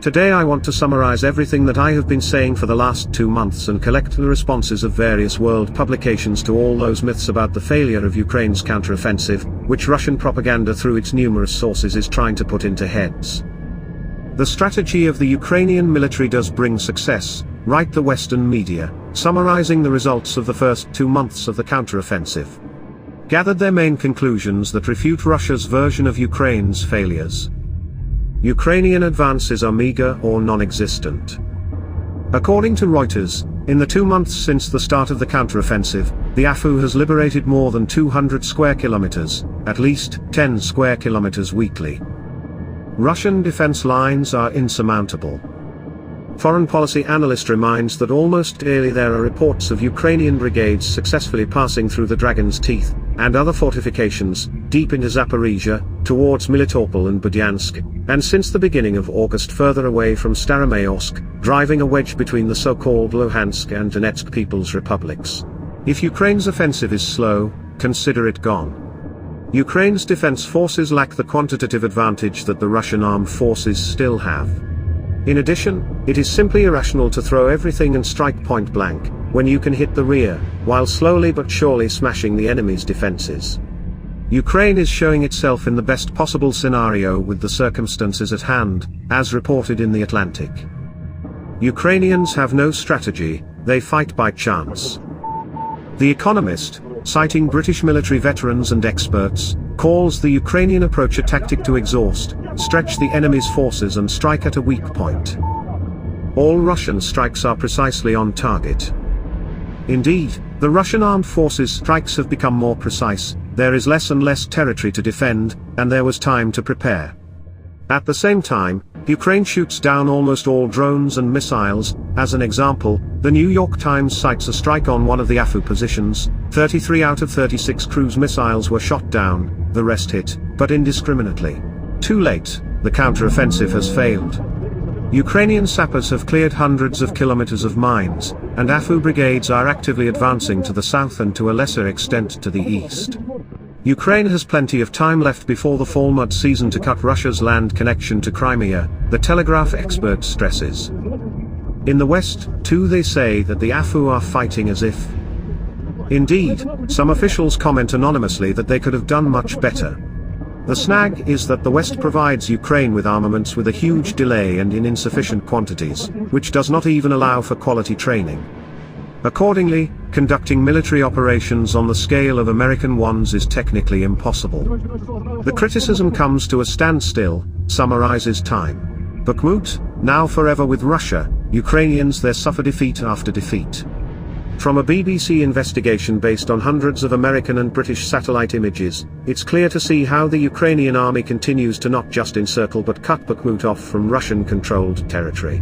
Today I want to summarize everything that I have been saying for the last 2 months and collect the responses of various world publications to all those myths about the failure of Ukraine's counteroffensive, which Russian propaganda through its numerous sources is trying to put into heads. The strategy of the Ukrainian military does bring success, write the Western media, summarizing the results of the first 2 months of the counteroffensive. Gathered their main conclusions that refute Russia's version of Ukraine's failures. Ukrainian advances are meager or non-existent. According to Reuters, in the 2 months since the start of the counteroffensive, the AFU has liberated more than 200 square kilometers, at least 10 square kilometers weekly. Russian defense lines are insurmountable. Foreign policy analyst reminds that almost daily there are reports of Ukrainian brigades successfully passing through the Dragon's Teeth, and other fortifications, deep into Zaporizhia, towards Melitopol and Berdyansk, and since the beginning of August further away from Staromayorsk, driving a wedge between the so-called Luhansk and Donetsk People's Republics. If Ukraine's offensive is slow, consider it gone. Ukraine's defense forces lack the quantitative advantage that the Russian armed forces still have. In addition, it is simply irrational to throw everything and strike point blank, when you can hit the rear, while slowly but surely smashing the enemy's defenses. Ukraine is showing itself in the best possible scenario with the circumstances at hand, as reported in The Atlantic. Ukrainians have no strategy, they fight by chance. The Economist, citing British military veterans and experts, calls the Ukrainian approach a tactic to exhaust, stretch the enemy's forces and strike at a weak point. All Russian strikes are precisely on target. Indeed, the Russian armed forces' strikes have become more precise, there is less and less territory to defend, and there was time to prepare. At the same time, Ukraine shoots down almost all drones and missiles. As an example, the New York Times cites a strike on one of the AFU positions. 33 out of 36 cruise missiles were shot down, the rest hit, but indiscriminately. Too late, the counteroffensive has failed. Ukrainian sappers have cleared hundreds of kilometers of mines, and AFU brigades are actively advancing to the south and to a lesser extent to the east. Ukraine has plenty of time left before the fall mud season to cut Russia's land connection to Crimea, the Telegraph expert stresses. In the West, too, they say that the AFU are fighting as if. Indeed, some officials comment anonymously that they could have done much better. The snag is that the West provides Ukraine with armaments with a huge delay and in insufficient quantities, which does not even allow for quality training. Accordingly, conducting military operations on the scale of American ones is technically impossible. The criticism comes to a standstill, summarizes time. Bakhmut, now forever with Russia, Ukrainians there suffer defeat after defeat. From a BBC investigation based on hundreds of American and British satellite images, it's clear to see how the Ukrainian army continues to not just encircle but cut Bakhmut off from Russian-controlled territory.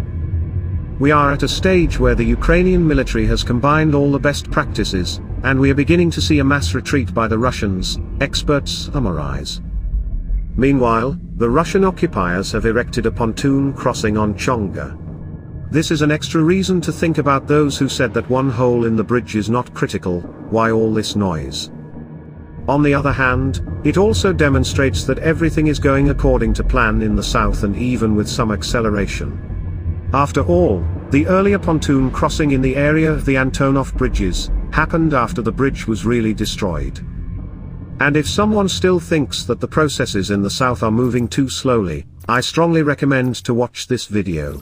We are at a stage where the Ukrainian military has combined all the best practices, and we are beginning to see a mass retreat by the Russians, experts summarize. Meanwhile, the Russian occupiers have erected a pontoon crossing on Chonga. This is an extra reason to think about those who said that one hole in the bridge is not critical. Why all this noise? On the other hand, it also demonstrates that everything is going according to plan in the south and even with some acceleration. After all, the earlier pontoon crossing in the area of the Antonov bridges happened after the bridge was really destroyed. And if someone still thinks that the processes in the south are moving too slowly, I strongly recommend to watch this video.